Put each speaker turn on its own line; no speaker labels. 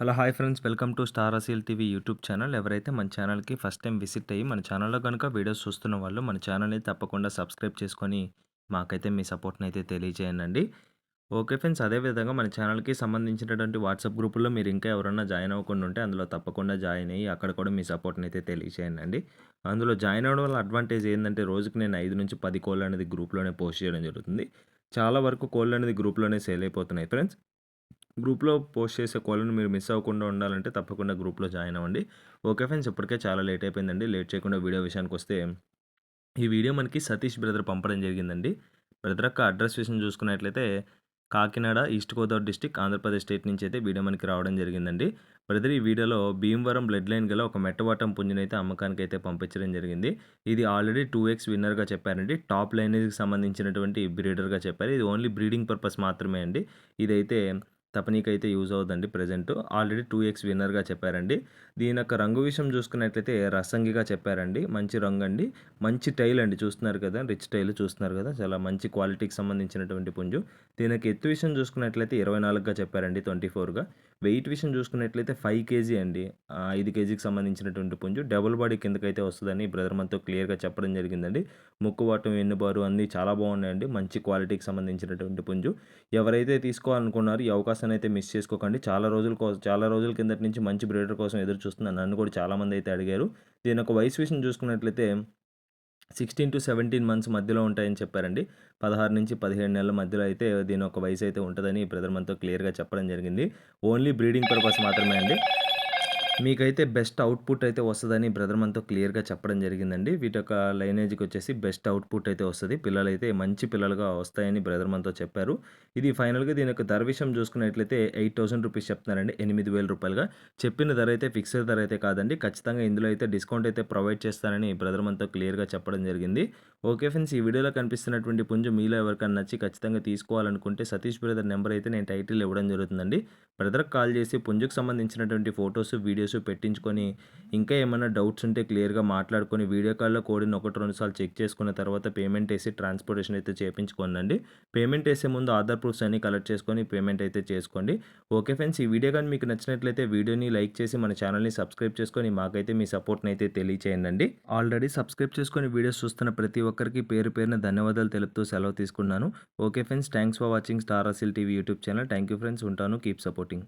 Hello hi friends welcome to star Aseel TV YouTube channel. ఎవరైతే మన ఛానల్కి ఫస్ట్ టైం విజిట్ అయ్యి మన ఛానల్లో కనుక వీడియోస్ చూస్తున్న వాళ్ళు మన ఛానల్ని తప్పకుండా సబ్స్క్రైబ్ చేసుకొని మాకైతే మీ సపోర్ట్ని అయితే తెలియజేయండి. ఓకే ఫ్రెండ్స్, అదేవిధంగా మన ఛానల్కి సంబంధించినటువంటి వాట్సాప్ గ్రూపుల్లో మీరు ఇంకా ఎవరైనా జాయిన్ అవ్వకుండా ఉంటే అందులో తప్పకుండా జాయిన్ అయ్యి అక్కడ కూడా మీ సపోర్ట్ని అయితే తెలియజేయండి. అందులో జాయిన్ అవ్వడం వల్ల అడ్వాంటేజ్ ఏంటంటే రోజుకి నేను 5 నుంచి 10 కోళ్ళు అనేది గ్రూప్లోనే పోస్ట్ చేయడం జరుగుతుంది. చాలా వరకు కోళ్ళు అనేది గ్రూప్లోనే సేల్ అయిపోతున్నాయి ఫ్రెండ్స్. గ్రూప్‌లో పోస్ట్ చేసే కాల్‌ని మీరు మిస్ అవ్వకుండా ఉండాలంటే తప్పకుండా గ్రూప్‌లో జాయిన్ అవ్వండి. ఓకే ఫ్రెండ్స్, ఇప్పటికే చాలా లేట్ అయిపోయిందండి. లేట్ చేయకుండా వీడియో విషయానికొస్తే, ఈ వీడియో మనకి సతీష్ బ్రదర్ పంపడం జరిగిందండి. బ్రదర్ యొక్క అడ్రస్ విషయం చూసుకున్నట్లయితే Kakinada, east Godavari district, Andhra Pradesh state నుంచి అయితే వీడియో మనకి రావడం జరిగిందండి. బ్రదర్ ఈ వీడియోలో భీమవరం బ్లడ్ లైన్ గల ఒక మెట్టవాటం పుంజునైతే అమ్మకానికైతే పంపించడం జరిగింది. ఇది ఆల్రెడీ 2x విన్నర్‌గా చెప్పారండి. టాప్ లైనేజ్‌కి సంబంధించినటువంటి బ్రీడర్‌గా చెప్పారు. ఇది ఓన్లీ బ్రీడింగ్ పర్పస్ మాత్రమే అండి. ఇదైతే తపనీకైతే యూజ్ అవుద్దండి ప్రెజెంట్. ఆల్రెడీ 2x విన్నర్‌గా చెప్పారండి. దీని యొక్క రంగు విషయం చూసుకున్నట్లయితే రసంగిగా చెప్పారండి. మంచి రంగండి. మంచి టైల్ అండి, చూస్తున్నారు కదా! రిచ్ టైల్ చూస్తున్నారు కదా! చాలా మంచి క్వాలిటీకి సంబంధించినటువంటి పుంజు. దీని యొక్క ఎత్తు విషయం చూసుకున్నట్లయితే 24గా చెప్పారండి, 24గా. వెయిట్ విషయం చూసుకున్నట్లయితే 5 కేజీ అండి. 5 కేజీకి సంబంధించినటువంటి పుంజు. డబుల్ బాడీ కిందకైతే వస్తదని బ్రదర్ మనతో క్లియర్‌గా చెప్పడం జరిగిందండి. ముక్కువాటం, వెన్నుబారు అన్నీ చాలా బాగున్నాయండి. మంచి క్వాలిటీకి సంబంధించినటువంటి పుంజు. ఎవరైతే తీసుకోవాలనుకున్నారో ఈ అవకాశాన్ని అయితే మిస్ చేసుకోకండి. చాలా రోజుల కిందటి నుంచి మంచి బ్రీడర్ కోసం ఎదురు చూస్తున్నారు. నన్ను కూడా చాలామంది అయితే అడిగారు. దీని యొక్క వయసు విషయం చూసుకున్నట్లయితే 16-17 మంత్స్ మధ్యలో ఉంటాయని చెప్పారండి. 16-17 నెలల మధ్యలో అయితే దీని యొక్క వయసు అయితే ఉంటదని బ్రదర్ మనతో క్లియర్‌గా చెప్పడం జరిగింది. ఓన్లీ బ్రీడింగ్ పర్పస్ మాత్రమే అండి. మీకైతే బెస్ట్ అవుట్‌పుట్ అయితే వస్తదని బ్రదర్ మనతో క్లియర్‌గా చెప్పడం జరిగిందండి. వీటి యొక్క లైనేజ్‌కొచ్చేసి బెస్ట్ అవుట్‌పుట్ అయితే వస్తది. పిల్లలైతే మంచి పిల్లలుగా వస్తాయని బ్రదర్ మనతో చెప్పారు. ఇది ఫైనల్‌గా దీని యొక్క ధర విషయం చూసుకున్నట్లయితే రూ. 8,000 చెప్తున్నారండి. రూ. 8,000 చెప్పిన ధర అయితే ఫిక్స్డ్ ధర అయితే కాదండి. ఖచ్చితంగా ఇందులో అయితే డిస్కౌంట్ అయితే ప్రొవైడ్ చేస్తానని బ్రదర్ మనతో క్లియర్‌గా చెప్పడం జరిగింది. ఓకే ఫ్రెండ్స్, ఈ వీడియోలో కనిపిస్తున్నటువంటి పుంజు మీలో ఎవరికైనా నచ్చి ఖచ్చితంగా తీసుకోవాలనుకుంటే సతీష్ బ్రదర్ నెంబర్ అయితే నేను టైటిల్‌లో ఇవ్వడం జరుగుతుందండి. బ్రదర్‌కి కాల్ చేసి పుంజుకు సంబంధించినటువంటి ఫోటోస్, వీడియోస్ పెట్టించుకొని, ఇంకా ఏమన్నా డౌట్స్ ఉంటే క్లియర్‌గా మాట్లాడుకొని, వీడియో కాల్‌లో కోడిని 1, 2 సార్లు చెక్ చేసుకున్న తర్వాత పేమెంట్ ఏసి ట్రాన్స్‌పోర్టేషన్ అయితే చేపించుకోండండి. పేమెంట్ ఏసే ముందు ఆధార్ ప్రూఫ్స్ అన్నీ కలెక్ట్ చేసుకొని పేమెంట్ అయితే చేసుకోండి. ఓకే ఫ్రెండ్స్, ఈ వీడియో గాని మీకు నచ్చినట్లయితే వీడియోని లైక్ చేసి మన ఛానల్‌ని సబ్స్క్రైబ్ చేసుకొని మాకైతే మీ సపోర్ట్‌ని అయితే తెలియచేయండండి. ఆల్రెడీ సబ్స్క్రైబ్ చేసుకొని వీడియోస్ చూస్తున్న ప్రతి ఒక్కరికి పేరు పేరున ధన్యవాదాలు తెలుపుతూ సెలవు తీసుకుంటున్నాను. Okay friends, thanks for watching star అసిల్ TV YouTube channel. Thank you friends. ఉంటాను. Keep supporting.